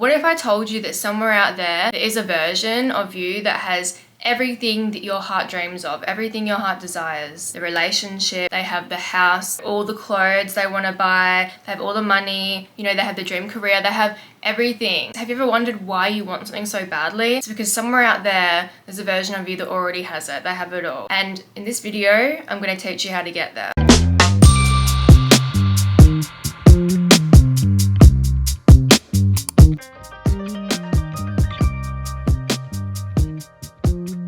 What if I told you that somewhere out there is a version of you that has everything that your heart dreams of, everything your heart desires? The relationship, they have the house, all the clothes they want to buy, they have all the money, they have the dream career, they have everything. Have you ever wondered why you want something so badly? It's because somewhere out there's a version of you that already has it. They have it all. And in this video, I'm going to teach you how to get there.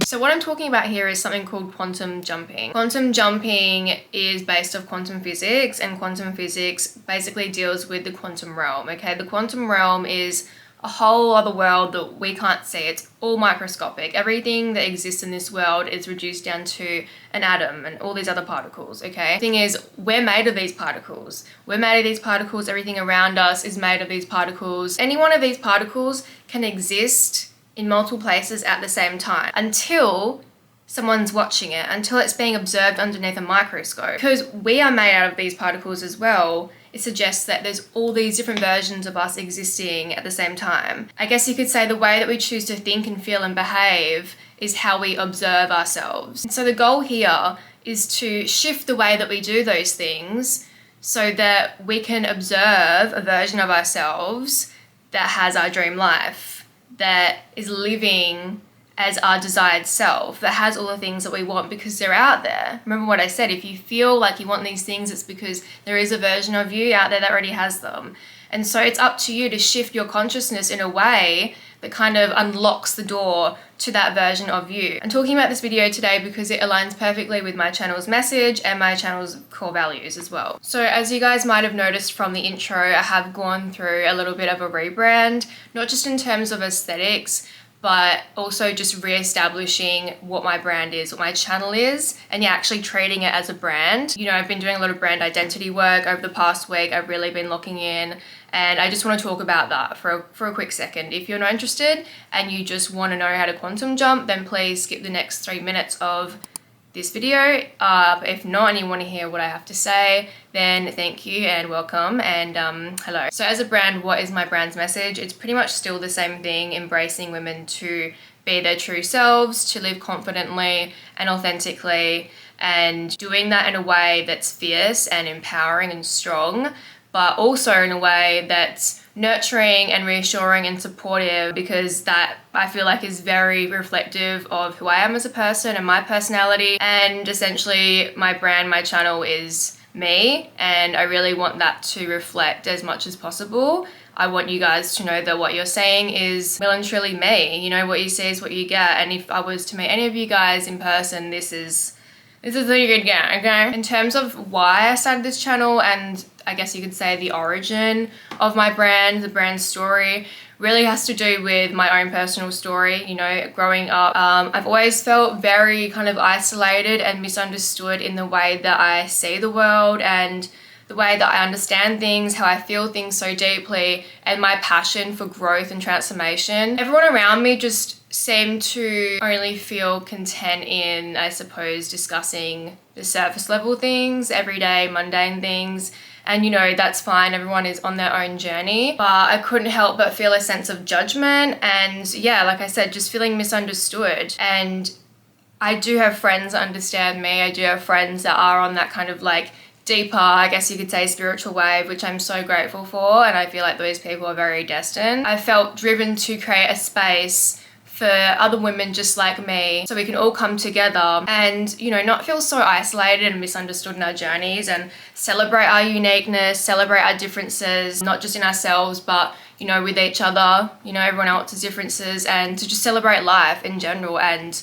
So what I'm talking about here is something called quantum jumping. Quantum jumping is based off quantum physics, and quantum physics basically deals with the quantum realm, okay? The quantum realm is a whole other world that we can't see. It's all microscopic. Everything that exists in this world is reduced down to an atom and all these other particles, okay? The thing is, we're made of these particles. We're made of these particles. Everything around us is made of these particles. Any one of these particles can exist in multiple places at the same time until someone's watching it, until it's being observed underneath a microscope. Because we are made out of these particles as well, it suggests that there's all these different versions of us existing at the same time. I guess you could say the way that we choose to think and feel and behave is how we observe ourselves. And so the goal here is to shift the way that we do those things so that we can observe a version of ourselves that has our dream life, that is living as our desired self, that has all the things that we want because they're out there. Remember what I said, if you feel like you want these things, it's because there is a version of you out there that already has them. And so it's up to you to shift your consciousness in a way that kind of unlocks the door to that version of you. I'm talking about this video today because it aligns perfectly with my channel's message and my channel's core values as well. So as you guys might have noticed from the intro, I have gone through a little bit of a rebrand, not just in terms of aesthetics, but also just re-establishing what my brand is, what my channel is, and actually treating it as a brand. I've been doing a lot of brand identity work over the past week. I've really been looking in, and I just want to talk about that for a quick second. If you're not interested and you just want to know how to quantum jump, then please skip the next 3 minutes of this video. But if not, and you want to hear what I have to say, then thank you and welcome and hello. So as a brand, what is my brand's message? It's pretty much still the same thing, embracing women to be their true selves, to live confidently and authentically, and doing that in a way that's fierce and empowering and strong, but also in a way that's nurturing and reassuring and supportive, because that I feel like is very reflective of who I am as a person and my personality. And essentially my brand, my channel is me, and I really want that to reflect as much as possible. I want you guys to know that what you're saying is well and truly me. What you see is what you get, and if I was to meet any of you guys in person, this is what you could get, okay? In terms of why I started this channel, and I guess you could say the origin of my brand, the brand story, really has to do with my own personal story. Growing up, I've always felt very kind of isolated and misunderstood in the way that I see the world and the way that I understand things, how I feel things so deeply, and my passion for growth and transformation. Everyone around me just seemed to only feel content in, I suppose, discussing the surface level things, everyday mundane things. And that's fine, everyone is on their own journey, but I couldn't help but feel a sense of judgment and, yeah, like I said, just feeling misunderstood. And I do have friends that understand me. I do have friends that are on that kind of like deeper, I guess you could say, spiritual wave, which I'm so grateful for, and I feel like those people are very destined. I felt driven to create a space for other women just like me, so we can all come together and, not feel so isolated and misunderstood in our journeys, and celebrate our uniqueness, celebrate our differences, not just in ourselves, but, with each other, everyone else's differences, and to just celebrate life in general, and,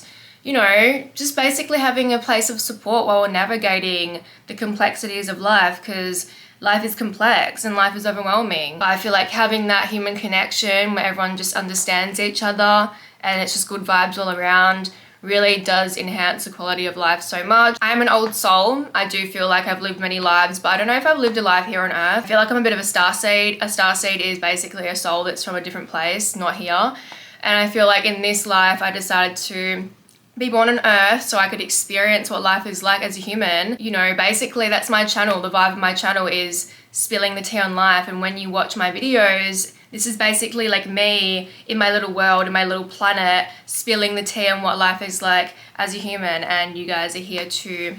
just basically having a place of support while we're navigating the complexities of life, because life is complex and life is overwhelming. But I feel like having that human connection where everyone just understands each other and it's just good vibes all around really does enhance the quality of life so much. I am an old soul. I do feel like I've lived many lives, but I don't know if I've lived a life here on earth. I feel like I'm a bit of a starseed. A starseed is basically a soul that's from a different place, not here. And I feel like in this life, I decided to be born on earth so I could experience what life is like as a human. Basically that's my channel. The vibe of my channel is spilling the tea on life, and when you watch my videos, This is basically like me in my little world, in my little planet, spilling the tea on what life is like as a human, and you guys are here to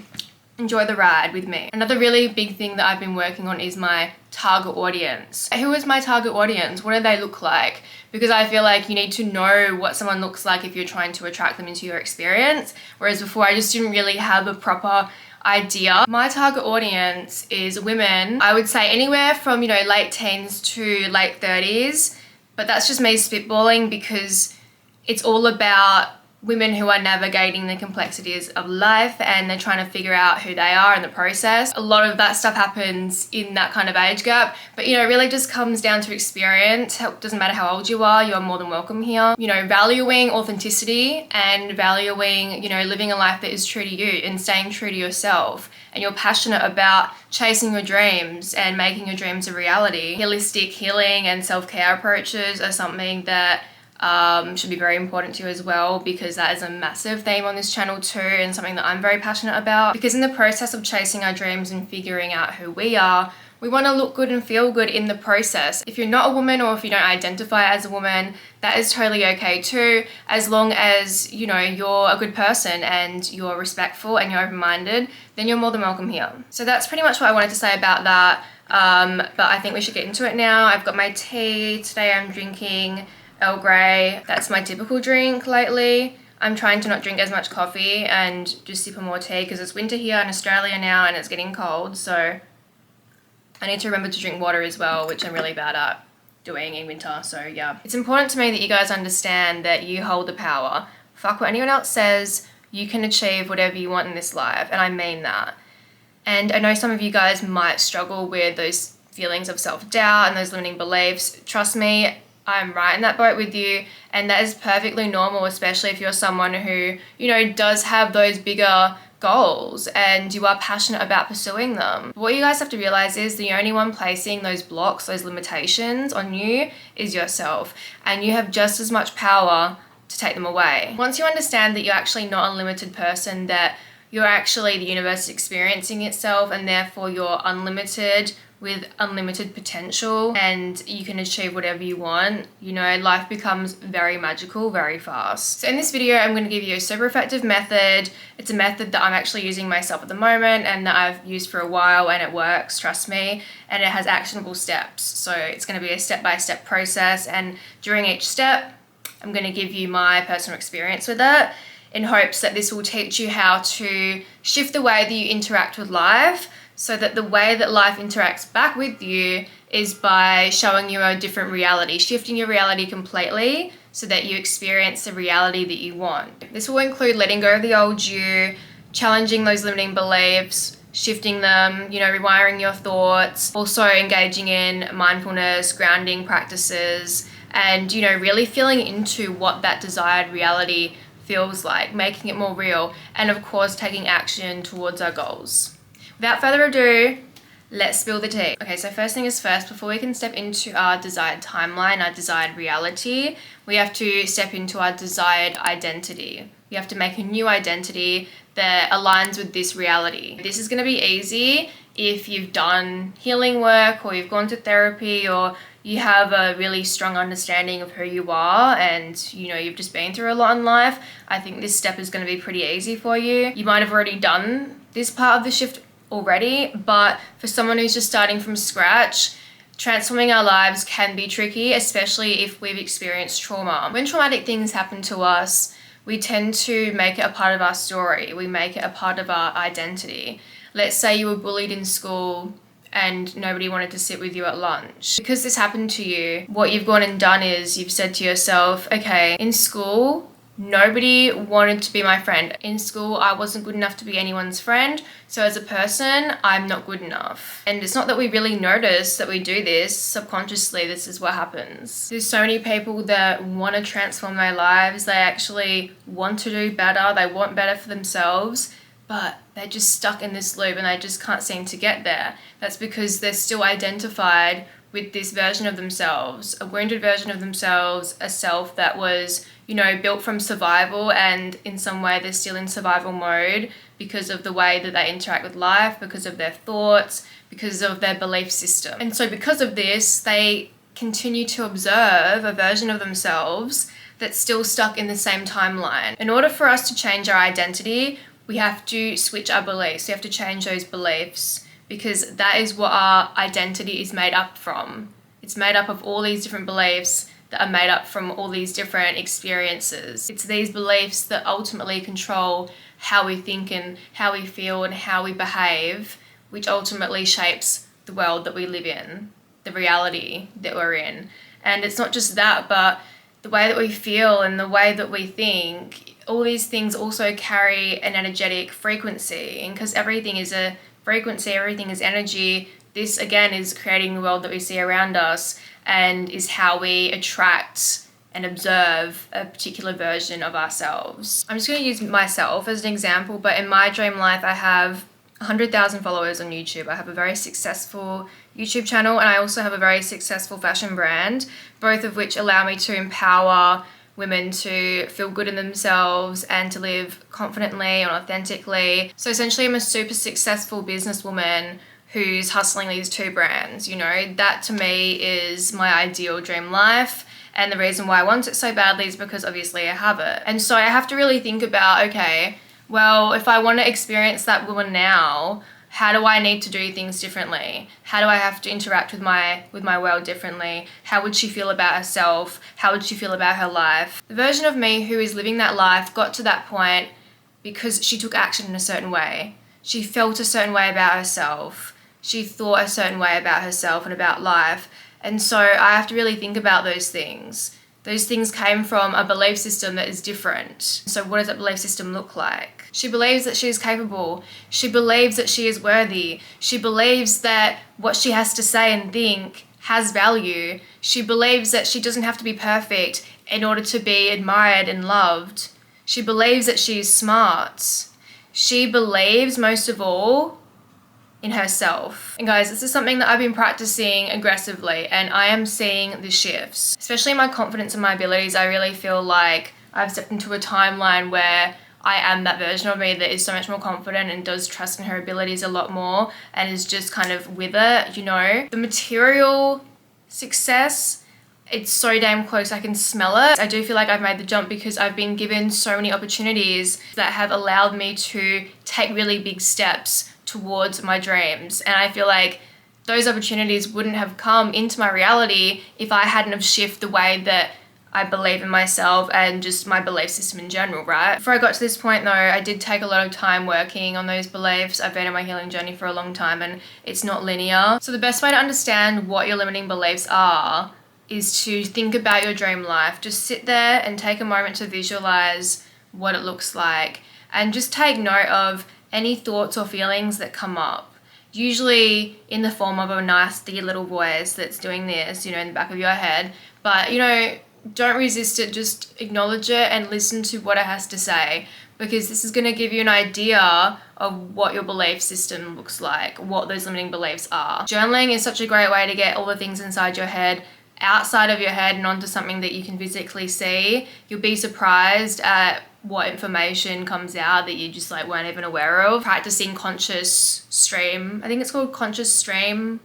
enjoy the ride with me. Another really big thing that I've been working on is my target audience. Who is my target audience? What do they look like? Because I feel like you need to know what someone looks like if you're trying to attract them into your experience. Whereas before I just didn't really have a proper idea. My target audience is women, I would say anywhere from, late teens to late 30s. But that's just me spitballing because it's all about women who are navigating the complexities of life and they're trying to figure out who they are in the process. A lot of that stuff happens in that kind of age gap, but it really just comes down to experience. It doesn't matter how old you are more than welcome here. Valuing authenticity and valuing, living a life that is true to you and staying true to yourself. And you're passionate about chasing your dreams and making your dreams a reality. Holistic healing and self-care approaches are something that should be very important to you as well, because that is a massive theme on this channel too, and something that I'm very passionate about. Because in the process of chasing our dreams and figuring out who we are, we want to look good and feel good in the process. If you're not a woman, or if you don't identify as a woman, that is totally okay too, as long as you're a good person and you're respectful and you're open-minded, then you're more than welcome here. So that's pretty much what I wanted to say about that. But I think we should get into it now. I've got my tea. Today I'm drinking Earl Grey. That's my typical drink lately. I'm trying to not drink as much coffee and just sip on more tea because it's winter here in Australia now and it's getting cold, so I need to remember to drink water as well, which I'm really bad at doing in winter. So yeah, it's important to me that you guys understand that you hold the power. Fuck what anyone else says. You can achieve whatever you want in this life, and I mean that. And I know some of you guys might struggle with those feelings of self-doubt and those limiting beliefs. Trust me, I'm right in that boat with you, and that is perfectly normal, especially if you're someone who, does have those bigger goals and you are passionate about pursuing them. What you guys have to realize is the only one placing those blocks, those limitations on you is yourself, and you have just as much power to take them away. Once you understand that you're actually not a limited person, that you're actually the universe experiencing itself, and therefore you're unlimited with unlimited potential and you can achieve whatever you want, life becomes very magical very fast. So in this video, I'm going to give you a super effective method. It's a method that I'm actually using myself at the moment and that I've used for a while, and it works, trust me, and it has actionable steps. So it's going to be a step-by-step process, and during each step, I'm going to give you my personal experience with it in hopes that this will teach you how to shift the way that you interact with life, so that the way that life interacts back with you is by showing you a different reality, shifting your reality completely so that you experience the reality that you want. This will include letting go of the old you, challenging those limiting beliefs, shifting them, rewiring your thoughts, also engaging in mindfulness, grounding practices, and, really feeling into what that desired reality feels like, making it more real, and of course taking action towards our goals. Without further ado, let's spill the tea. Okay, so first thing is first, before we can step into our desired timeline, our desired reality, we have to step into our desired identity. We have to make a new identity that aligns with this reality. This is going to be easy if you've done healing work, or you've gone to therapy, or you have a really strong understanding of who you are and you've just been through a lot in life. I think this step is going to be pretty easy for you. You might have already done this part of the shift already, but for someone who's just starting from scratch, transforming our lives can be tricky, especially if we've experienced trauma. When traumatic things happen to us, we tend to make it a part of our story. We make it a part of our identity. Let's say you were bullied in school and nobody wanted to sit with you at lunch. Because this happened to you, what you've gone and done is you've said to yourself, okay, in school, nobody wanted to be my friend. In school, I wasn't good enough to be anyone's friend. So as a person, I'm not good enough. And it's not that we really notice that we do this. Subconsciously, this is what happens. There's so many people that want to transform their lives. They actually want to do better. They want better for themselves, but they're just stuck in this loop and they just can't seem to get there. That's because they're still identified with this version of themselves, a wounded version of themselves, a self that was, built from survival, and in some way they're still in survival mode because of the way that they interact with life, because of their thoughts, because of their belief system. And so because of this, they continue to observe a version of themselves that's still stuck in the same timeline. In order for us to change our identity, we have to switch our beliefs. We have to change those beliefs, because that is what our identity is made up from. It's made up of all these different beliefs that are made up from all these different experiences. It's these beliefs that ultimately control how we think and how we feel and how we behave, which ultimately shapes the world that we live in, the reality that we're in. And it's not just that, but the way that we feel and the way that we think, all these things also carry an energetic frequency. And because everything is a frequency, everything is energy, this again is creating the world that we see around us and is how we attract and observe a particular version of ourselves. I'm just going to use myself as an example, but in my dream life, I have 100,000 followers on YouTube. I have a very successful YouTube channel, and I also have a very successful fashion brand, both of which allow me to empower women to feel good in themselves and to live confidently and authentically. So essentially, I'm a super successful businesswoman who's hustling these two brands. You know, that to me is my ideal dream life. And the reason why I want it so badly is because obviously I have it. And so I have to really think about, okay, well, if I want to experience that woman now, how do I need to do things differently? How do I have to interact with my world differently? How would she feel about herself? How would she feel about her life? The version of me who is living that life got to that point because she took action in a certain way. She felt a certain way about herself. She thought a certain way about herself and about life. And so I have to really think about those things. Those things came from a belief system that is different. So what does that belief system look like? She believes that she is capable. She believes that she is worthy. She believes that what she has to say and think has value. She believes that she doesn't have to be perfect in order to be admired and loved. She believes that she is smart. She believes, most of all, in herself. And guys, this is something that I've been practicing aggressively, and I am seeing the shifts. Especially in my confidence and my abilities, I really feel like I've stepped into a timeline where I am that version of me that is so much more confident and does trust in her abilities a lot more and is just kind of with it, you know. The material success, it's so damn close, I can smell it. I do feel like I've made the jump because I've been given so many opportunities that have allowed me to take really big steps towards my dreams. And I feel like those opportunities wouldn't have come into my reality if I hadn't have shifted the way that I believe in myself and just my belief system in general, right? Before I got to this point though, I did take a lot of time working on those beliefs. I've been on my healing journey for a long time and it's not linear. So the best way to understand what your limiting beliefs are is to think about your dream life. Just sit there and take a moment to visualize what it looks like and just take note of any thoughts or feelings that come up, usually in the form of a nasty little voice that's doing this, you know, in the back of your head. But, you know, don't resist it, just acknowledge it and listen to what it has to say, because this is going to give you an idea of what your belief system looks like, what those limiting beliefs are. Journaling is such a great way to get all the things inside your head outside of your head and onto something that you can physically see. You'll be surprised at what information comes out that you just like weren't even aware of. Practicing conscious stream, I think it's called conscious stream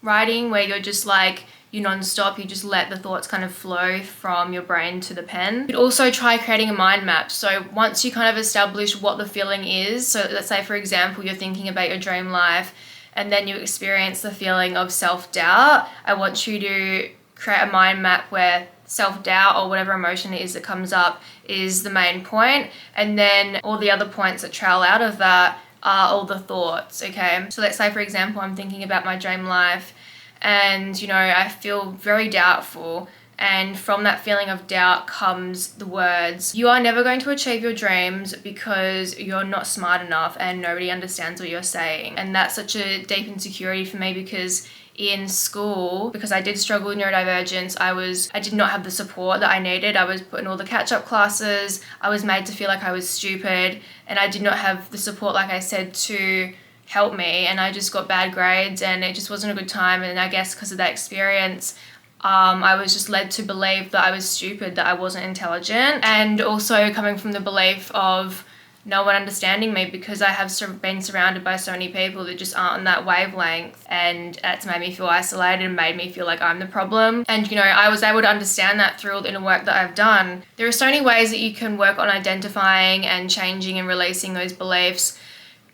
writing, where you're just like, you non-stop, you just let the thoughts kind of flow from your brain to the pen. You'd also try creating a mind map. So once you kind of establish what the feeling is, so let's say for example, you're thinking about your dream life and then you experience the feeling of self-doubt, I want you to create a mind map where self-doubt or whatever emotion it is that comes up is the main point, and then all the other points that trail out of that are all the thoughts, okay? So let's say for example, I'm thinking about my dream life and, you know, I feel very doubtful, and from that feeling of doubt comes the words, you are never going to achieve your dreams because you're not smart enough and nobody understands what you're saying. And that's such a deep insecurity for me, because in school, because I did struggle with neurodivergence, I did not have the support that I needed. I was put in all the catch-up classes. I was made to feel like I was stupid, and I did not have the support, like I said, to help me, and I just got bad grades and it just wasn't a good time. And I guess because of that experience, I was just led to believe that I was stupid, that I wasn't intelligent. And also coming from the belief of no one understanding me because I have been surrounded by so many people that just aren't on that wavelength, and it's made me feel isolated and made me feel like I'm the problem. And I was able to understand that through all the inner work that I've done. There are so many ways that you can work on identifying and changing and releasing those beliefs,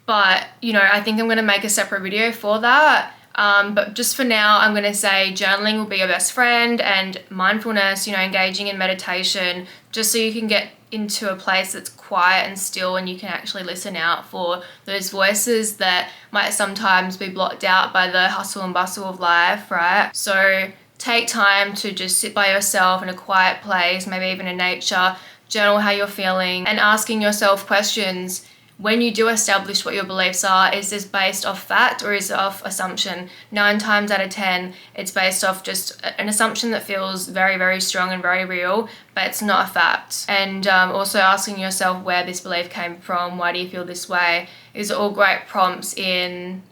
but I think I'm going to make a separate video for that. But just for now, I'm going to say journaling will be your best friend, and mindfulness, engaging in meditation, just so you can get into a place that's quiet and still and you can actually listen out for those voices that might sometimes be blocked out by the hustle and bustle of life, right? So take time to just sit by yourself in a quiet place, maybe even in nature, journal how you're feeling, and asking yourself questions. When you do establish what your beliefs are, is this based off fact or is it off assumption? 9 times out of 10, it's based off just an assumption that feels very, very strong and very real, but it's not a fact. And also asking yourself where this belief came from, why do you feel this way, is all great prompts in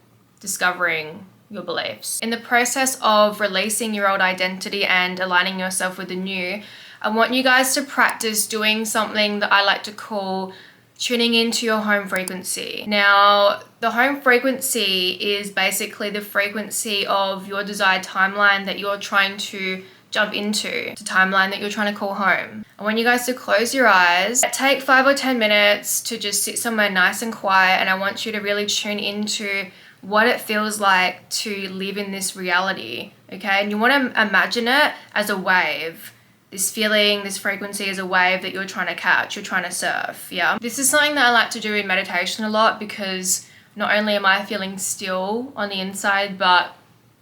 discovering your beliefs. In the process of releasing your old identity and aligning yourself with the new, I want you guys to practice doing something that I like to call tuning into your home frequency. Now, the home frequency is basically the frequency of your desired timeline that you're trying to jump into, the timeline that you're trying to call home. I want you guys to close your eyes, take 5 or 10 minutes to just sit somewhere nice and quiet, and I want you to really tune into what it feels like to live in this reality, okay? And you want to imagine it as a wave. This feeling, this frequency is a wave that you're trying to catch, you're trying to surf, yeah? This is something that I like to do in meditation a lot, because not only am I feeling still on the inside, but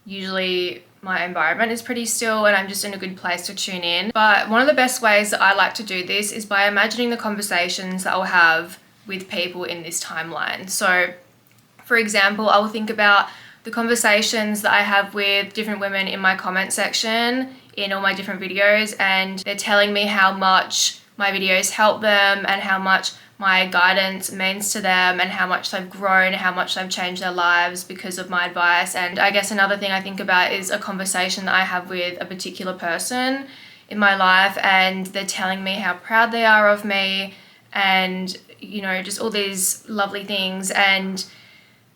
usually my environment is pretty still and I'm just in a good place to tune in. But one of the best ways that I like to do this is by imagining the conversations that I'll have with people in this timeline. So, for example, I will think about the conversations that I have with different women in my comment section in all my different videos, and they're telling me how much my videos help them and how much my guidance means to them and how much they've grown, how much they've changed their lives because of my advice. And I guess another thing I think about is a conversation that I have with a particular person in my life, and they're telling me how proud they are of me and just all these lovely things. And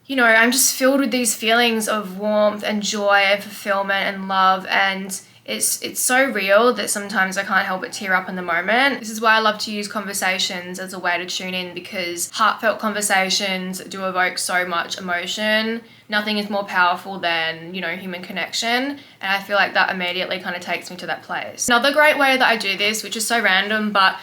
I'm just filled with these feelings of warmth and joy and fulfillment and love, and it's so real that sometimes I can't help but tear up in the moment. This is why I love to use conversations as a way to tune in, because heartfelt conversations do evoke so much emotion. Nothing is more powerful than, human connection, and I feel like that immediately kind of takes me to that place. Another great way that I do this, which is so random, but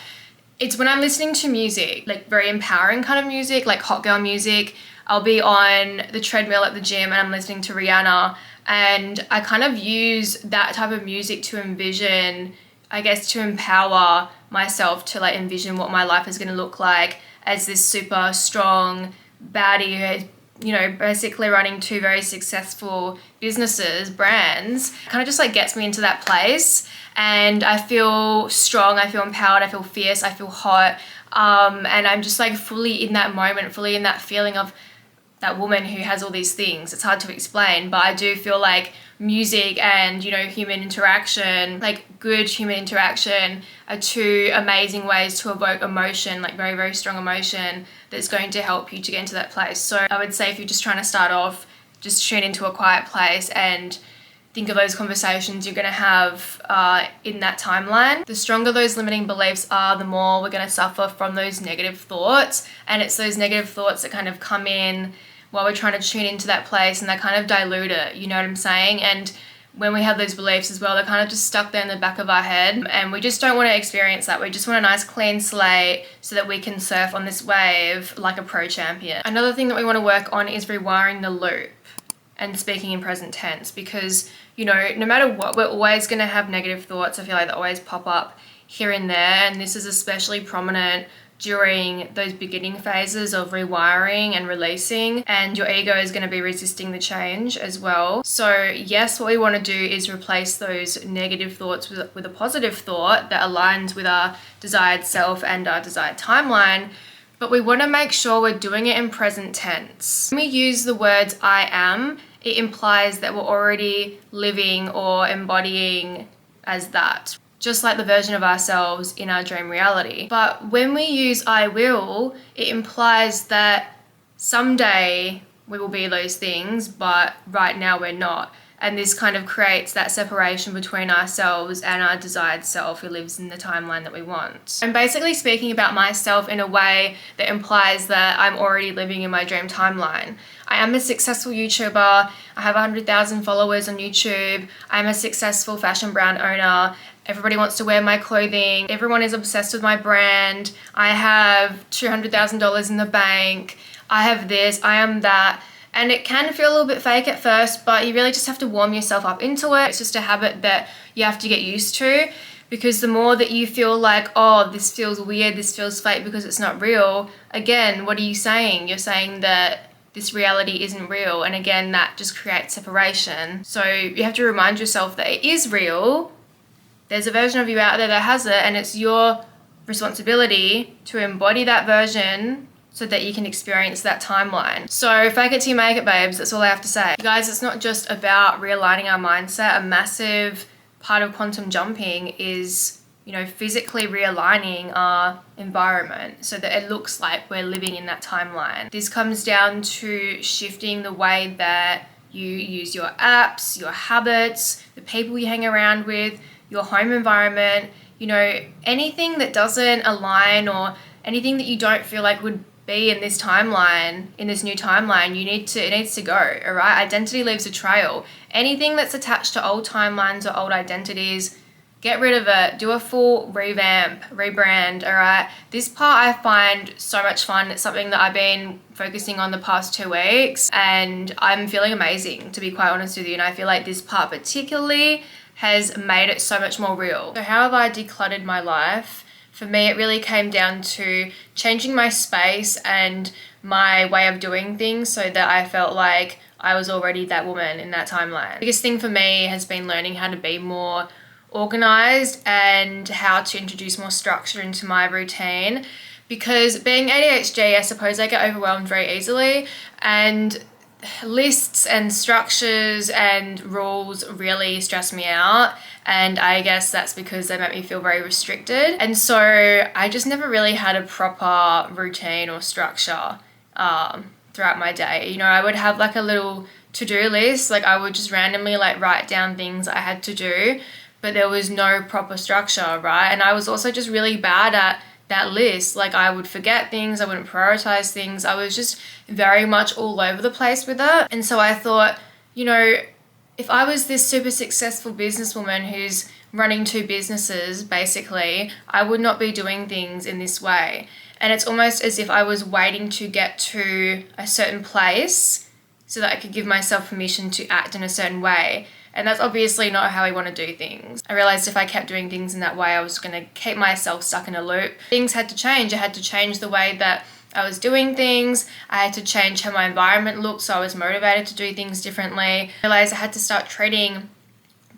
it's when I'm listening to music, like very empowering kind of music, like hot girl music. I'll be on the treadmill at the gym and I'm listening to Rihanna, and I kind of use that type of music to envision, I guess, to empower myself to envision what my life is going to look like as this super strong baddie who, basically running 2 very successful businesses, brands. Kind of just gets me into that place, and I feel strong, I feel empowered, I feel fierce, I feel hot, and I'm just fully in that moment, fully in that feeling of that woman who has all these things. It's hard to explain, but I do feel like music and, human interaction, good human interaction, are 2 amazing ways to evoke emotion, very, very strong emotion that's going to help you to get into that place. So I would say if you're just trying to start off, just tune into a quiet place and think of those conversations you're going to have in that timeline. The stronger those limiting beliefs are, the more we're going to suffer from those negative thoughts. And it's those negative thoughts that kind of come in while we're trying to tune into that place, and they kind of dilute it, you know what I'm saying? And when we have those beliefs as well, they're kind of just stuck there in the back of our head, and we just don't want to experience that. We just want a nice clean slate so that we can surf on this wave like a pro champion. Another thing that we want to work on is rewiring the loop and speaking in present tense, because no matter what, we're always going to have negative thoughts. I feel like they always pop up here and there, and this is especially prominent during those beginning phases of rewiring and releasing, and your ego is going to be resisting the change as well. So yes, what we want to do is replace those negative thoughts with a positive thought that aligns with our desired self and our desired timeline, but we want to make sure we're doing it in present tense. When we use the words I am, it implies that we're already living or embodying as that. just like the version of ourselves in our dream reality. But when we use I will, it implies that someday we will be those things, but right now we're not. And this kind of creates that separation between ourselves and our desired self who lives in the timeline that we want. I'm basically speaking about myself in a way that implies that I'm already living in my dream timeline. I am a successful YouTuber. I have 100,000 followers on YouTube. I'm a successful fashion brand owner. Everybody wants to wear my clothing. Everyone is obsessed with my brand. I have $200,000 in the bank. I have this, I am that. And it can feel a little bit fake at first, but you really just have to warm yourself up into it. It's just a habit that you have to get used to, because the more that you feel like, oh, this feels weird, this feels fake because it's not real, again, what are you saying? You're saying that this reality isn't real. And again, that just creates separation. So you have to remind yourself that it is real. There's a version of you out there that has it, and it's your responsibility to embody that version so that you can experience that timeline. So fake it till you make it, babes. That's all I have to say. Guys, it's not just about realigning our mindset. A massive part of quantum jumping is, physically realigning our environment so that it looks like we're living in that timeline. This comes down to shifting the way that you use your apps, your habits, the people you hang around with, your home environment, anything that doesn't align or anything that you don't feel like would be in this timeline, in this new timeline, it needs to go, all right? Identity leaves a trail. Anything that's attached to old timelines or old identities, get rid of it. Do a full revamp, rebrand, all right? This part I find so much fun. It's something that I've been focusing on the past 2 weeks, and I'm feeling amazing, to be quite honest with you. And I feel like this part particularly has made it so much more real. So how have I decluttered my life? For me, it really came down to changing my space and my way of doing things so that I felt like I was already that woman in that timeline. The biggest thing for me has been learning how to be more organized and how to introduce more structure into my routine, because being ADHD, I suppose I get overwhelmed very easily, and lists and structures and rules really stress me out, and I guess that's because they make me feel very restricted. And so I just never really had a proper routine or structure throughout my day. I would have like a little to-do list, like I would just randomly like write down things I had to do, but there was no proper structure, right? And I was also just really bad at that list. Like I would forget things, I wouldn't prioritize things. I was just very much all over the place with it. And so I thought, if I was this super successful businesswoman who's running 2 businesses, basically, I would not be doing things in this way. And it's almost as if I was waiting to get to a certain place so that I could give myself permission to act in a certain way. And that's obviously not how I want to do things. I realized if I kept doing things in that way, I was going to keep myself stuck in a loop. Things had to change. I had to change the way that I was doing things. I had to change how my environment looked, so I was motivated to do things differently. I realized I had to start treating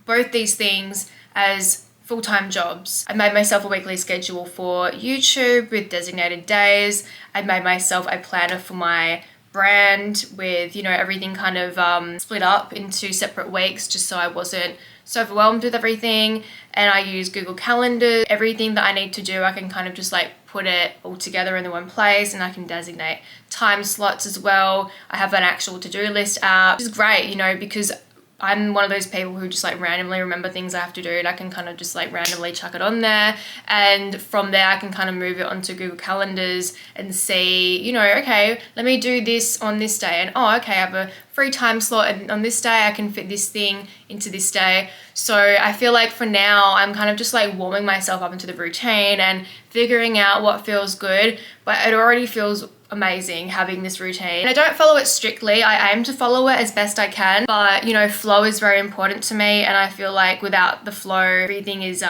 both these things as full-time jobs. I made myself a weekly schedule for YouTube with designated days. I made myself a planner for my brand with, everything kind of split up into separate weeks just so I wasn't so overwhelmed with everything. And I use Google Calendar. Everything that I need to do, I can kind of just like put it all together in the one place, and I can designate time slots as well. I have an actual to-do list app, which is great, because I'm one of those people who just like randomly remember things I have to do, and I can kind of just like randomly chuck it on there. And from there, I can kind of move it onto Google Calendars and see, okay, let me do this on this day. And okay, I have a free time slot, and on this day I can fit this thing into this day. So I feel like for now, I'm kind of just like warming myself up into the routine and figuring out what feels good, but it already feels amazing having this routine. And I don't follow it strictly. I aim to follow it as best I can, but flow is very important to me, and I feel like without the flow, everything is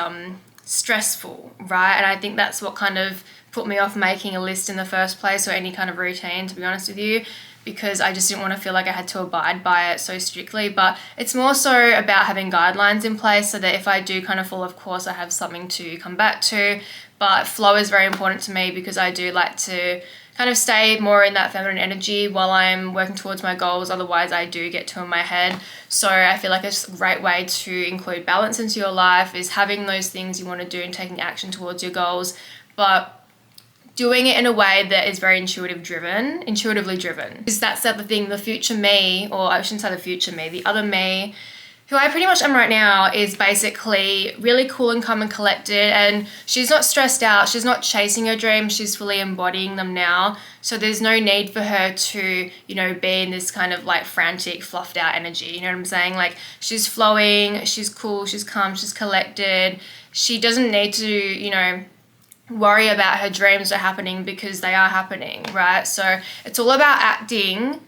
stressful, right? And I think that's what kind of put me off making a list in the first place, or any kind of routine, to be honest with you, because I just didn't want to feel like I had to abide by it so strictly. But it's more so about having guidelines in place so that if I do kind of fall off course, I have something to come back to. But flow is very important to me because I do like to kind of stay more in that feminine energy while I'm working towards my goals. Otherwise I do get too in my head. So I feel like a great way to include balance into your life is having those things you want to do and taking action towards your goals, but doing it in a way that is very intuitively driven. Because that's the other thing, the future me, or I shouldn't say the future me, the other me, who I pretty much am right now, is basically really cool and calm and collected, and she's not stressed out, she's not chasing her dreams, she's fully embodying them now. So there's no need for her to, you know, be in this kind of like frantic, fluffed out energy, you know what I'm saying? Like, she's flowing, she's cool, she's calm, she's collected. She doesn't need to, you know, worry about her dreams are happening because they are happening, right? So it's all about acting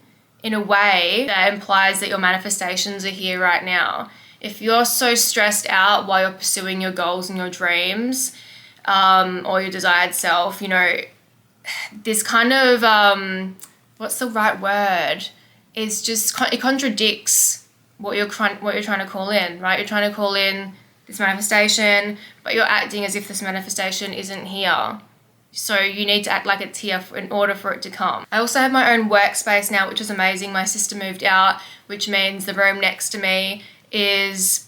in a way that implies that your manifestations are here right now. If you're so stressed out while you're pursuing your goals and your dreams, or your desired self, you know, this kind of, what's the right word? It's just, it contradicts what you're trying to call in, right? You're trying to call in this manifestation, but you're acting as if this manifestation isn't here. So you need to act like it's here in order for it to come. I also have my own workspace now, which is amazing. My sister moved out, which means the room next to me is,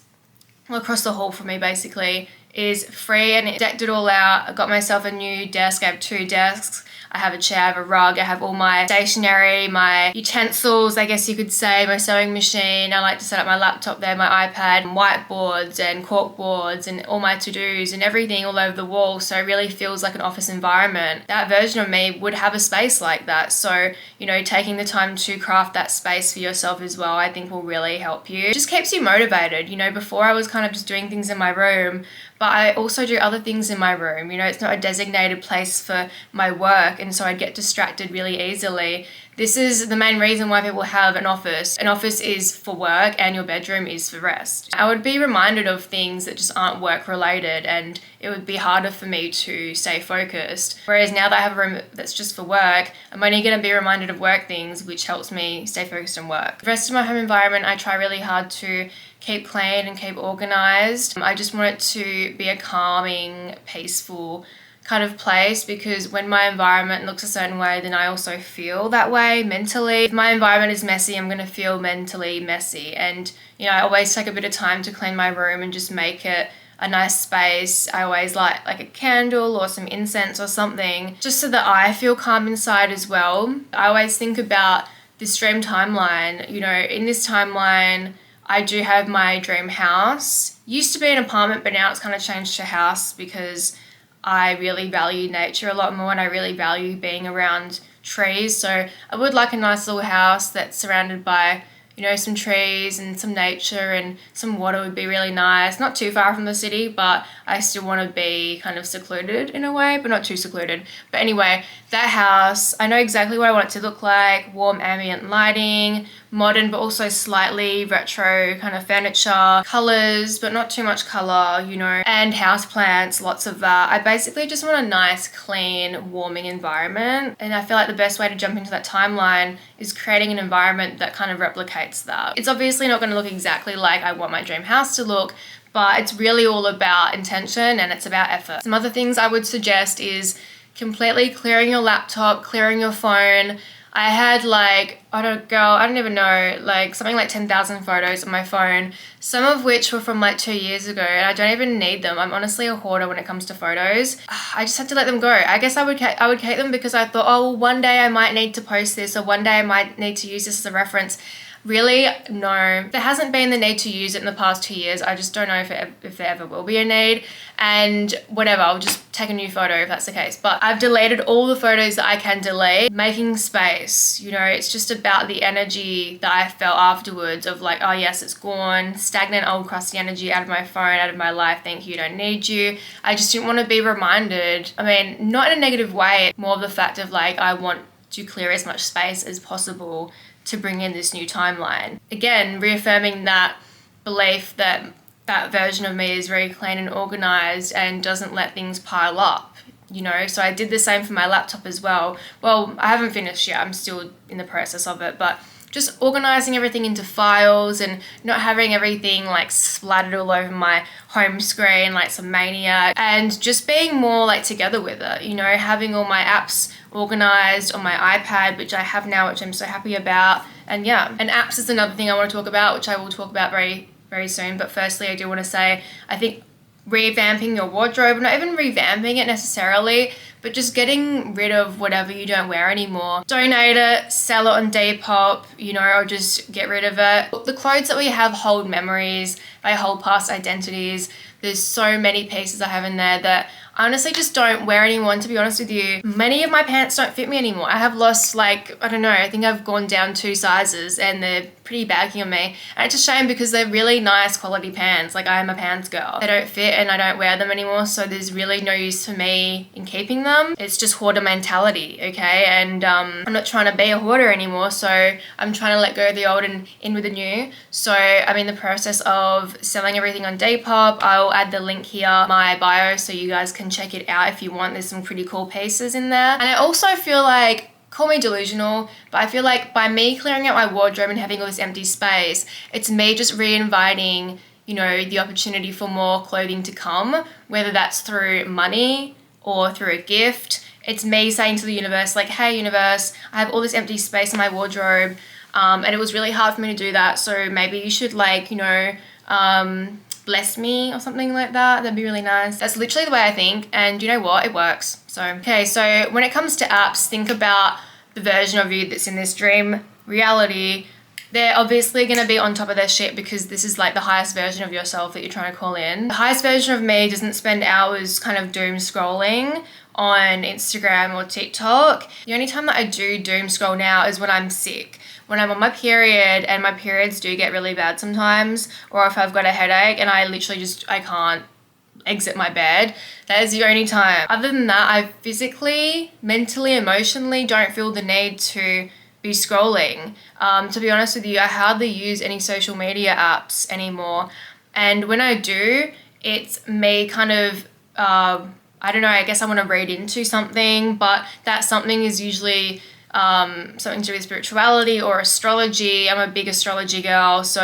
well, across the hall from me basically, is free, and it decked it all out. I got myself a new desk. I have 2 desks. I have a chair, I have a rug, I have all my stationery, my utensils, I guess you could say, my sewing machine. I like to set up my laptop there, my iPad, whiteboards and corkboards and all my to-dos and everything all over the wall. So it really feels like an office environment. That version of me would have a space like that. So, you know, taking the time to craft that space for yourself as well, I think will really help you. It just keeps you motivated. You know, before I was kind of just doing things in my room, but I also do other things in my room. You know, it's not a designated place for my work, and so I get distracted really easily. This is the main reason why people have an office. An office is for work and your bedroom is for rest. I would be reminded of things that just aren't work related, and it would be harder for me to stay focused. Whereas now that I have a room that's just for work, I'm only going to be reminded of work things, which helps me stay focused on work. The rest of my home environment, I try really hard to keep clean and keep organized. I just want it to be a calming, peaceful kind of place, because when my environment looks a certain way, then I also feel that way mentally. If my environment is messy, I'm going to feel mentally messy. And, you know, I always take a bit of time to clean my room and just make it a nice space. I always light like a candle or some incense or something, just so that I feel calm inside as well. I always think about this dream timeline. You know, in this timeline, I do have my dream house. Used to be an apartment, but now it's kind of changed to house because I really value nature a lot more, and I really value being around trees. So I would like a nice little house that's surrounded by, you know, some trees and some nature, and some water would be really nice. Not too far from the city, but I still want to be kind of secluded in a way, but not too secluded. But anyway, that house, I know exactly what I want it to look like. Warm ambient lighting, modern but also slightly retro kind of furniture, colors but not too much color, you know, and house plants, lots of that. I basically just want a nice, clean, warming environment, and I feel like the best way to jump into that timeline is creating an environment that kind of replicates that. It's obviously not going to look exactly like I want my dream house to look, but it's really all about intention and it's about effort. Some other things I would suggest is completely clearing your laptop, clearing your phone. I had like, I don't even know, like something like 10,000 photos on my phone, some of which were from like 2 years ago, and I don't even need them. I'm honestly a hoarder when it comes to photos. I just had to let them go. I guess I would keep them because I thought, oh, well, one day I might need to post this, or one day I might need to use this as a reference. Really, no. There hasn't been the need to use it in the past 2 years. I just don't know if there ever will be a need. And whatever, I'll just take a new photo if that's the case. But I've deleted all the photos that I can delete. Making space, you know, it's just about the energy that I felt afterwards of like, oh yes, it's gone. Stagnant, old, crusty energy out of my phone, out of my life. Thank you, don't need you. I just didn't want to be reminded. I mean, not in a negative way, more of the fact of like, I want to clear as much space as possible to bring in this new timeline. Again, reaffirming that belief that that version of me is very clean and organized and doesn't let things pile up, you know. So I did the same for my laptop as well. Well, I haven't finished yet. I'm still in the process of it, but just organizing everything into files and not having everything like splattered all over my home screen like some maniac, and just being more like together with it, you know, having all my apps organized on my iPad, which I have now, which I'm so happy about. And yeah, and apps is another thing I want to talk about, which I will talk about very, very soon. But firstly, I do want to say, I think revamping your wardrobe, not even revamping it necessarily, but just getting rid of whatever you don't wear anymore. Donate it, sell it on Depop, you know, or just get rid of it. The clothes that we have hold memories, they hold past identities. There's so many pieces I have in there that I honestly just don't wear anymore. And to be honest with you, many of my pants don't fit me anymore. I have lost like, I don't know, I think I've gone down 2 sizes and they're pretty baggy on me. And it's a shame because they're really nice quality pants. Like, I am a pants girl. They don't fit and I don't wear them anymore. So there's really no use for me in keeping them. It's just hoarder mentality, okay? And I'm not trying to be a hoarder anymore. So I'm trying to let go of the old and in with the new. So I'm in the process of selling everything on Depop. I'll add the link here, my bio, so you guys can check it out if you want. There's some pretty cool pieces in there. And I also feel like, call me delusional, but I feel like by me clearing out my wardrobe and having all this empty space, it's me just re-inviting, you know, the opportunity for more clothing to come, whether that's through money or through a gift. It's me saying to the universe, like, hey universe, I have all this empty space in my wardrobe, and it was really hard for me to do that, so maybe you should, like, you know, bless me or something like that. That'd be really nice. That's literally the way I think, and you know what, it works. So okay, so when it comes to apps, think about the version of you that's in this dream reality. They're obviously going to be on top of their shit because this is like the highest version of yourself that you're trying to call in. The highest version of me doesn't spend hours kind of doom scrolling on Instagram or TikTok. The only time that I do doom scroll now is when I'm sick. When I'm on my period, and my periods do get really bad sometimes, or if I've got a headache and I literally just, I can't exit my bed, that is the only time. Other than that, I physically, mentally, emotionally don't feel the need to be scrolling. To be honest with you, I hardly use any social media apps anymore. And when I do, it's me kind of, I don't know, I guess I want to read into something, but that something is usually something to do with spirituality or astrology. I'm a big astrology girl, so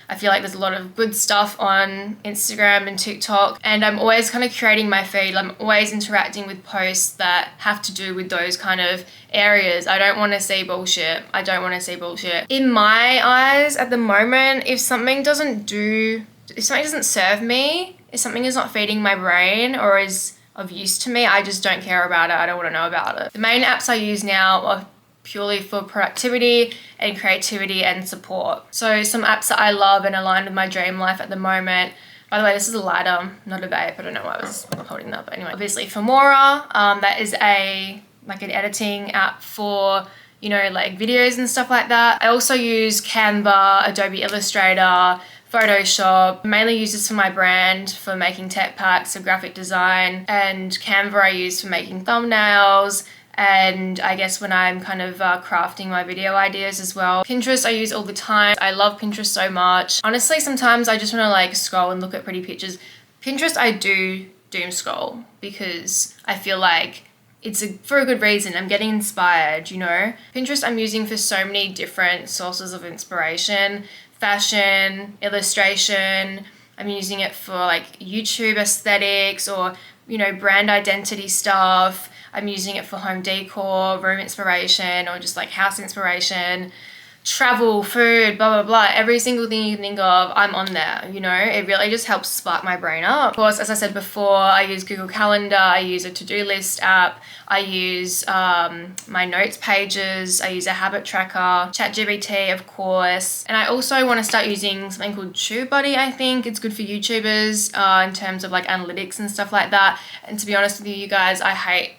I feel like there's a lot of good stuff on Instagram and TikTok, and I'm always kind of curating my feed. I'm always interacting with posts that have to do with those kind of areas. I don't want to see bullshit. I don't want to see bullshit. In my eyes at the moment, if something doesn't serve me, if something is not feeding my brain or is of use to me, I just don't care about it. I don't want to know about it. The main apps I use now are purely for productivity and creativity and support. So some apps that I love and align with my dream life at the moment. By the way, this is a lighter, not a vape. I don't know why I was holding that, but anyway. Obviously Filmora, that is an editing app for, you know, like videos and stuff like that. I also use Canva, Adobe Illustrator, Photoshop. I mainly use this for my brand, for making tech packs, for graphic design, and Canva I use for making thumbnails, and I guess when I'm kind of crafting my video ideas as well. Pinterest I use all the time. I love Pinterest so much. Honestly, sometimes I just want to like scroll and look at pretty pictures. Pinterest I do doom scroll because I feel like it's for a good reason. I'm getting inspired, you know. Pinterest I'm using for so many different sources of inspiration. Fashion, illustration. I'm using it for like YouTube aesthetics or, you know, brand identity stuff. I'm using it for home decor, room inspiration, or just like house inspiration, travel, food, blah, blah, blah. Every single thing you can think of, I'm on there, you know? It really just helps spark my brain up. Of course, as I said before, I use Google Calendar, I use a to-do list app, I use my notes pages, I use a habit tracker, ChatGPT, of course. And I also want to start using something called TubeBuddy, I think. It's good for YouTubers in terms of like analytics and stuff like that. And to be honest with you guys, I hate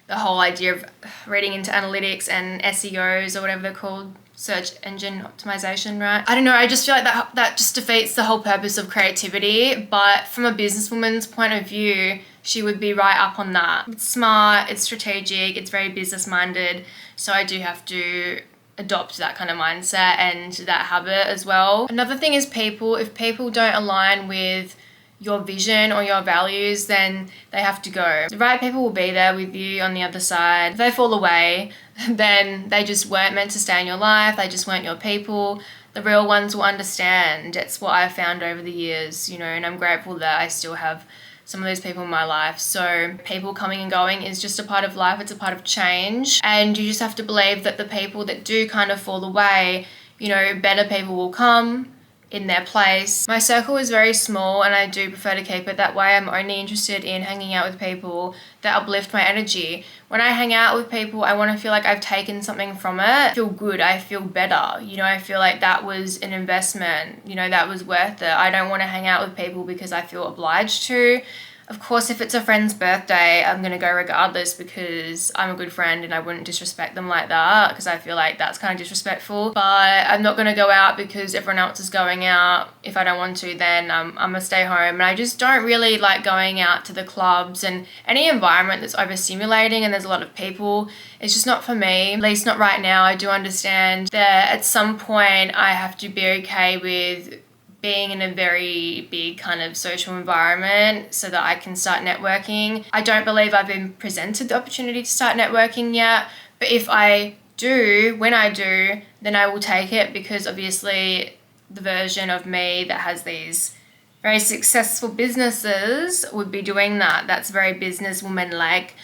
the whole idea of reading into analytics and SEOs or whatever they're called, search engine optimization, right? I don't know, I just feel like that just defeats the whole purpose of creativity. But from a businesswoman's point of view, she would be right up on that. It's smart, it's strategic, it's very business minded. So I do have to adopt that kind of mindset and that habit as well. Another thing is people. If people don't align with your vision or your values, then they have to go. The right people will be there with you on the other side. If they fall away, then they just weren't meant to stay in your life. They just weren't your people. The real ones will understand. It's what I've found over the years, you know, and I'm grateful that I still have some of those people in my life. So people coming and going is just a part of life. It's a part of change. And you just have to believe that the people that do kind of fall away, you know, better people will come in their place. My circle is very small and I do prefer to keep it that way. I'm only interested in hanging out with people that uplift my energy. When I hang out with people, I want to feel like I've taken something from it. I feel good. I feel better. You know, I feel like that was an investment. You know, that was worth it. I don't want to hang out with people because I feel obliged to. Of course, if it's a friend's birthday, I'm going to go regardless because I'm a good friend and I wouldn't disrespect them like that because I feel like that's kind of disrespectful. But I'm not going to go out because everyone else is going out. If I don't want to, then I'm going to stay home. And I just don't really like going out to the clubs and any environment that's overstimulating and there's a lot of people. It's just not for me, at least not right now. I do understand that at some point I have to be okay with being in a very big kind of social environment so that I can start networking. I don't believe I've been presented the opportunity to start networking yet, but if I do, when I do, then I will take it because obviously the version of me that has these very successful businesses would be doing that. That's very businesswoman-like.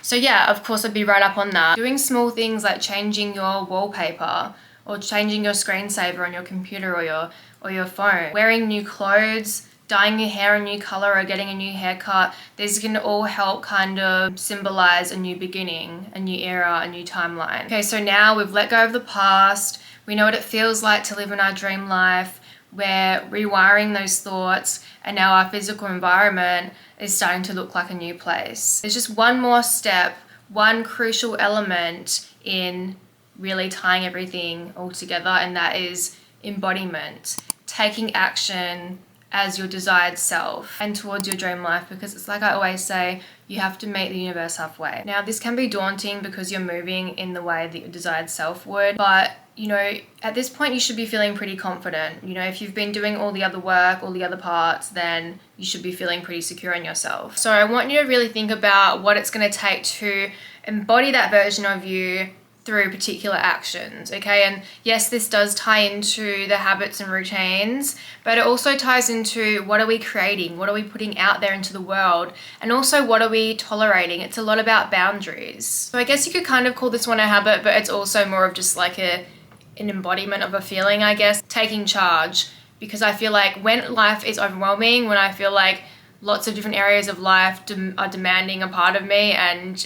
So yeah, of course I'd be right up on that. Doing small things like changing your wallpaper or changing your screensaver on your computer or your phone, wearing new clothes, dyeing your hair a new color or getting a new haircut. These can all help kind of symbolize a new beginning, a new era, a new timeline. Okay, so now we've let go of the past. We know what it feels like to live in our dream life. We're rewiring those thoughts and now our physical environment is starting to look like a new place. There's just one more step, one crucial element in really tying everything all together, and that is embodiment. Taking action as your desired self and towards your dream life, because it's like I always say, you have to meet the universe halfway. Now, this can be daunting because you're moving in the way that your desired self would, but you know, at this point you should be feeling pretty confident. You know, if you've been doing all the other work, all the other parts, then you should be feeling pretty secure in yourself. So I want you to really think about what it's going to take to embody that version of you through particular actions, okay? And yes, this does tie into the habits and routines, but it also ties into what are we creating? What are we putting out there into the world? And also what are we tolerating? It's a lot about boundaries. So I guess you could kind of call this one a habit, but it's also more of just like an embodiment of a feeling, I guess, taking charge. Because I feel like when life is overwhelming, when I feel like lots of different areas of life are demanding a part of me and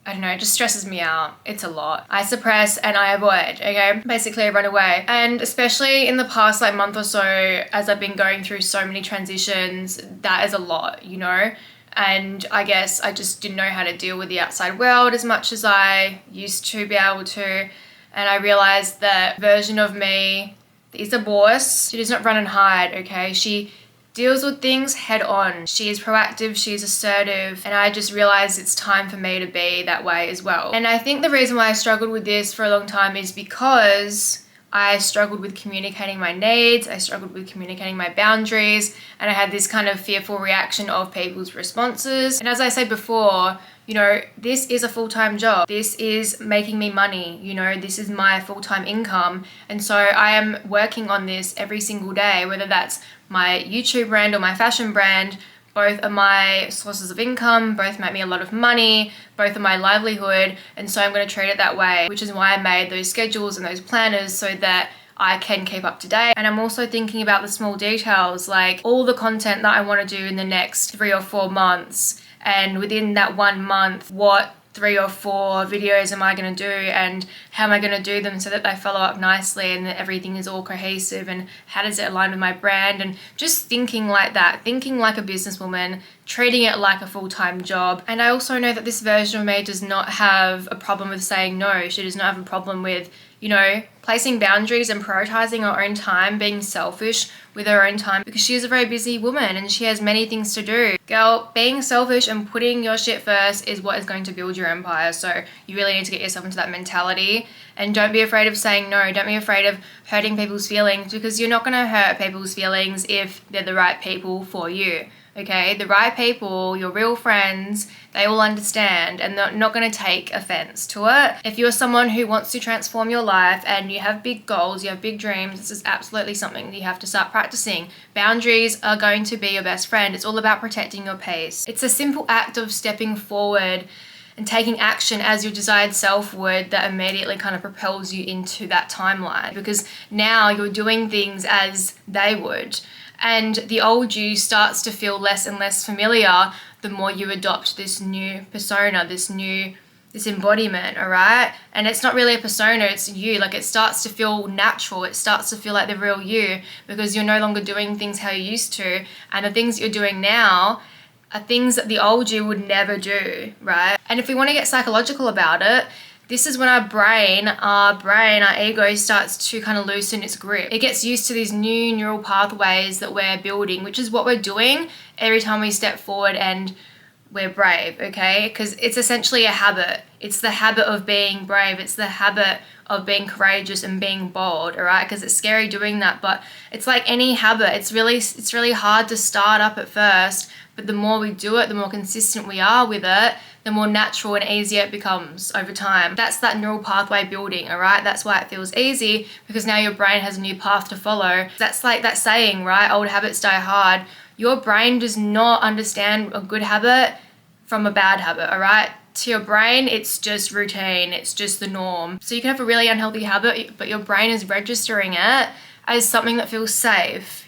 I don't know, it just stresses me out. It's a lot. I suppress and I avoid, okay? Basically, I run away. And especially in the past like month or so, as I've been going through so many transitions, that is a lot, you know? And I guess I just didn't know how to deal with the outside world as much as I used to be able to. And I realized that version of me is a boss. She does not run and hide, okay? She deals with things head on. She is proactive, she is assertive, and I just realized it's time for me to be that way as well. And I think the reason why I struggled with this for a long time is because I struggled with communicating my needs, I struggled with communicating my boundaries, and I had this kind of fearful reaction of people's responses. And as I said before, you know, this is a full-time job. This is making me money, you know, this is my full-time income. And so I am working on this every single day, whether that's my YouTube brand or my fashion brand. Both are my sources of income, both make me a lot of money, both are my livelihood, and so I'm going to treat it that way, which is why I made those schedules and those planners so that I can keep up to date. And I'm also thinking about the small details, like all the content that I want to do in the next 3 or 4 months, and within that 1 month, what 3 or 4 videos am I going to do and how am I going to do them so that they follow up nicely and that everything is all cohesive, and how does it align with my brand, and just thinking like that, thinking like a businesswoman, treating it like a full-time job. And I also know that this version of me does not have a problem with saying no. She does not have a problem with placing boundaries and prioritizing our own time, being selfish with her own time, because she is a very busy woman and she has many things to do. Girl, being selfish and putting your shit first is what is going to build your empire. So you really need to get yourself into that mentality, and don't be afraid of saying no. Don't be afraid of hurting people's feelings, because you're not going to hurt people's feelings if they're the right people for you. Okay, the right people, your real friends, they will understand and they're not going to take offense to it. If you're someone who wants to transform your life and you have big goals, you have big dreams, this is absolutely something that you have to start practicing. Boundaries are going to be your best friend. It's all about protecting your pace. It's a simple act of stepping forward and taking action as your desired self would that immediately kind of propels you into that timeline, because now you're doing things as they would. And the old you starts to feel less and less familiar the more you adopt this new persona, this embodiment, all right? And it's not really a persona, it's you. Like, it starts to feel natural. It starts to feel like the real you, because you're no longer doing things how you used to. And the things you're doing now are things that the old you would never do, right? And if we want to get psychological about it, this is when our ego starts to kind of loosen its grip. It gets used to these new neural pathways that we're building, which is what we're doing every time we step forward and we're brave, okay? Because it's essentially a habit. It's the habit of being brave. It's the habit of being courageous and being bold, all right? Because it's scary doing that, but it's like any habit. It's really hard to start up at first, but the more we do it, the more consistent we are with it, the more natural and easier it becomes over time. That's that neural pathway building, all right? That's why it feels easy, because now your brain has a new path to follow. That's like that saying, right? Old habits die hard. Your brain does not understand a good habit from a bad habit, all right? To your brain, it's just routine. It's just the norm. So you can have a really unhealthy habit, but your brain is registering it as something that feels safe,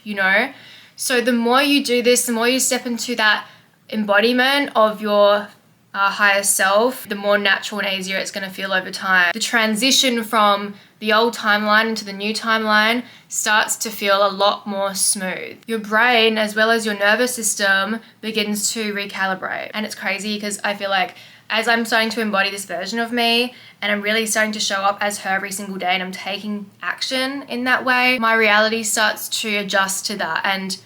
So the more you do this, the more you step into that embodiment of your higher self, the more natural and easier it's going to feel over time. The transition from the old timeline into the new timeline starts to feel a lot more smooth. Your brain, as well as your nervous system, begins to recalibrate. And it's crazy, because I feel like as I'm starting to embody this version of me and I'm really starting to show up as her every single day and I'm taking action in that way, my reality starts to adjust to that. And,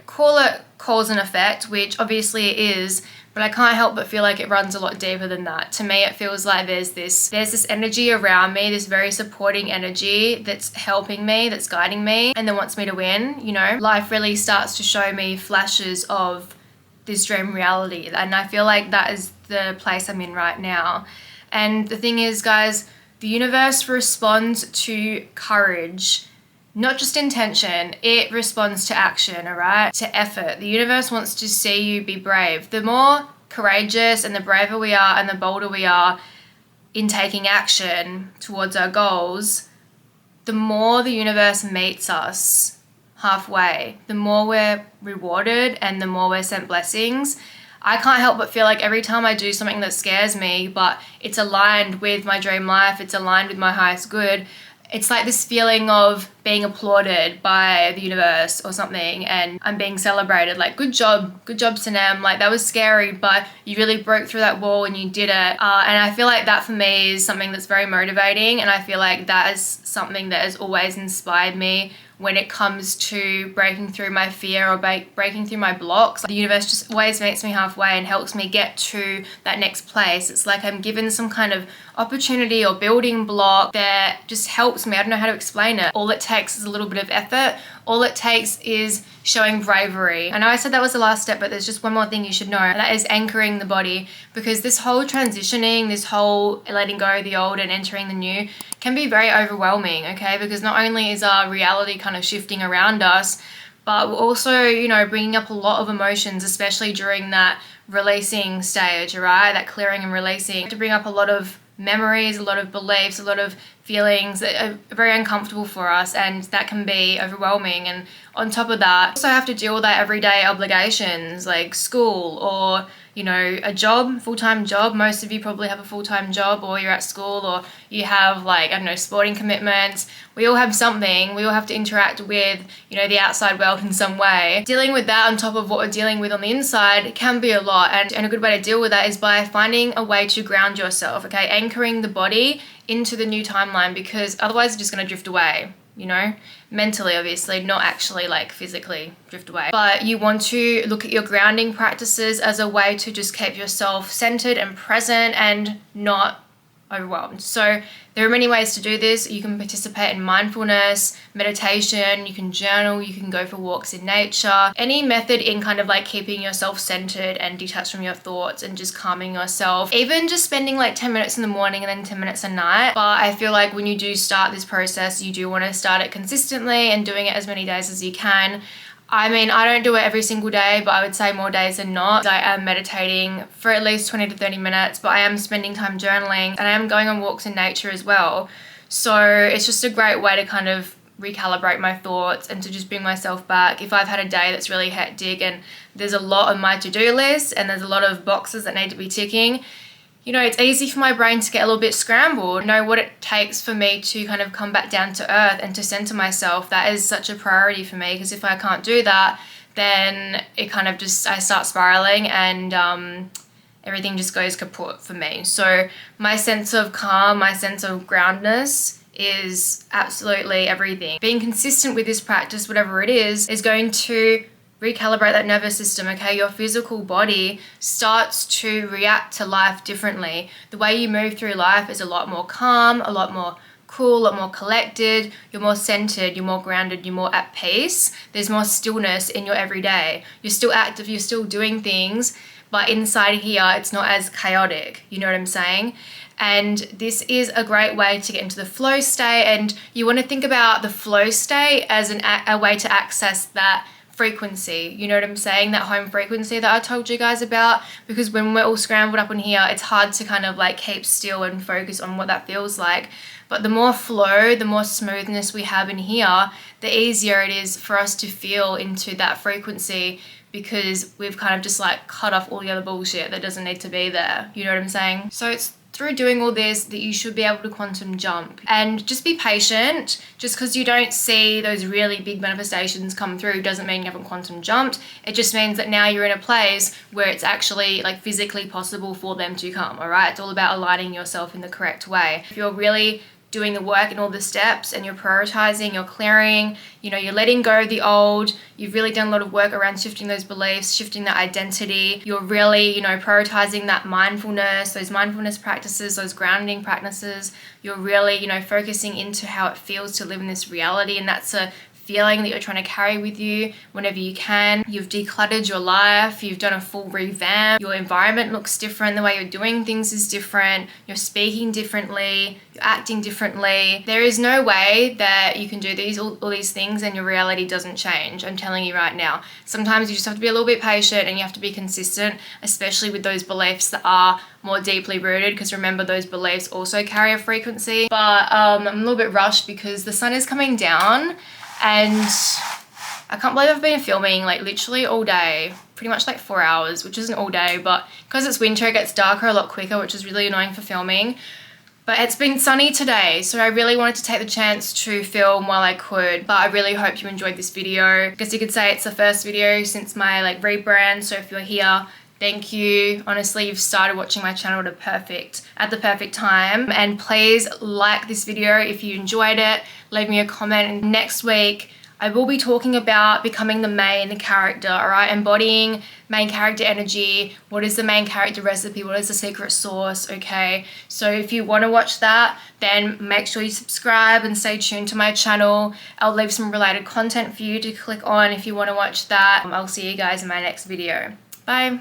call it cause and effect, which obviously it is, but I can't help but feel like it runs a lot deeper than that. To me, it feels like there's this energy around me, this very supporting energy that's helping me, that's guiding me, and that wants me to win, Life really starts to show me flashes of this dream reality, and I feel like that is the place I'm in right now. And the thing is, guys, the universe responds to courage, not just intention. It responds to action, all right? To effort. The universe wants to see you be brave. The more courageous and the braver we are and the bolder we are in taking action towards our goals, the more the universe meets us halfway, the more we're rewarded and the more we're sent blessings. I can't help but feel like every time I do something that scares me, but it's aligned with my dream life, it's aligned with my highest good, it's like this feeling of being applauded by the universe or something, and I'm being celebrated, like, good job, Sanam, like, that was scary, but you really broke through that wall and you did it. And I feel like that for me is something that's very motivating, and I feel like that is something that has always inspired me when it comes to breaking through my fear or breaking through my blocks. The universe just always meets me halfway and helps me get to that next place. It's like I'm given some kind of opportunity or building block that just helps me. I don't know how to explain it. All it takes is a little bit of effort. All it takes is showing bravery. I know I said that was the last step, but there's just one more thing you should know, and that is anchoring the body, because this whole transitioning, this whole letting go of the old and entering the new can be very overwhelming, okay? Because not only is our reality kind of shifting around us, but we're also, bringing up a lot of emotions, especially during that releasing stage, right? That clearing and releasing. To bring up a lot of memories, a lot of beliefs, a lot of feelings that are very uncomfortable for us, and that can be overwhelming. And on top of that, also have to deal with our everyday obligations like school or you know, a job, full-time job. Most of you probably have a full-time job, or you're at school, or you have like, I don't know, sporting commitments. We all have something. We all have to interact with, you know, the outside world in some way. Dealing with that on top of what we're dealing with on the inside can be a lot. And a good way to deal with that is by finding a way to ground yourself, okay? Anchoring the body into the new timeline, because otherwise it's just going to drift away, you know, mentally, obviously, not actually like physically drift away. But you want to look at your grounding practices as a way to just keep yourself centered and present and not overwhelmed. So there are many ways to do this. You can participate in mindfulness, meditation, you can journal, you can go for walks in nature. Any method in kind of like keeping yourself centered and detached from your thoughts and just calming yourself. Even just spending like 10 minutes in the morning and then 10 minutes at night. But I feel like when you do start this process, you do want to start it consistently and doing it as many days as you can. I mean, I don't do it every single day, but I would say more days than not. I am meditating for at least 20 to 30 minutes, but I am spending time journaling and I am going on walks in nature as well. So it's just a great way to kind of recalibrate my thoughts and to just bring myself back. If I've had a day that's really hectic and there's a lot on my to-do list and there's a lot of boxes that need to be ticking, you know, it's easy for my brain to get a little bit scrambled. Know what it takes for me to kind of come back down to earth and to center myself. That is such a priority for me, because if I can't do that, then it kind of just, I start spiraling and everything just goes kaput for me. So my sense of calm, my sense of groundedness is absolutely everything. Being consistent with this practice, whatever it is going to recalibrate that nervous system, okay? Your physical body starts to react to life differently. The way you move through life is a lot more calm, a lot more cool, a lot more collected. You're more centered, you're more grounded, you're more at peace. There's more stillness in your everyday. You're still active, you're still doing things, but inside here, it's not as chaotic. You know what I'm saying? And this is a great way to get into the flow state. And you want to think about the flow state as a way to access that frequency, you know what I'm saying? That home frequency that I told you guys about, because when we're all scrambled up in here, it's hard to kind of like keep still and focus on what that feels like. But the more flow, the more smoothness we have in here, the easier it is for us to feel into that frequency, because we've kind of just like cut off all the other bullshit that doesn't need to be there. You know what I'm saying? So it's through doing all this that you should be able to quantum jump. And just be patient. Just because you don't see those really big manifestations come through doesn't mean you haven't quantum jumped. It just means that now you're in a place where it's actually like physically possible for them to come, all right? It's all about aligning yourself in the correct way. If you're really doing the work and all the steps and you're prioritizing, you're clearing, you know, you're letting go of the old, you've really done a lot of work around shifting those beliefs, shifting that identity, you're really, you know, prioritizing that mindfulness, those mindfulness practices, those grounding practices, you're really, you know, focusing into how it feels to live in this reality, and that's a feeling that you're trying to carry with you whenever you can. You've decluttered your life, you've done a full revamp, your environment looks different, the way you're doing things is different, you're speaking differently, you're acting differently. There is no way that you can do all these things and your reality doesn't change. I'm telling you right now. Sometimes you just have to be a little bit patient and you have to be consistent, especially with those beliefs that are more deeply rooted, because remember, those beliefs also carry a frequency. But I'm a little bit rushed because the sun is coming down. And I can't believe I've been filming like literally all day, pretty much like 4 hours, which isn't all day, but because it's winter, it gets darker a lot quicker, which is really annoying for filming. But it's been sunny today, so I really wanted to take the chance to film while I could. But I really hope you enjoyed this video. I guess you could say it's the first video since my like rebrand, so if you're here, thank you. Honestly, you've started watching my channel at the perfect time. And please like this video if you enjoyed it. Leave me a comment. And next week, I will be talking about becoming the main character, all right? Embodying main character energy. What is the main character recipe? What is the secret sauce, okay? So if you want to watch that, then make sure you subscribe and stay tuned to my channel. I'll leave some related content for you to click on if you want to watch that. I'll see you guys in my next video. Bye.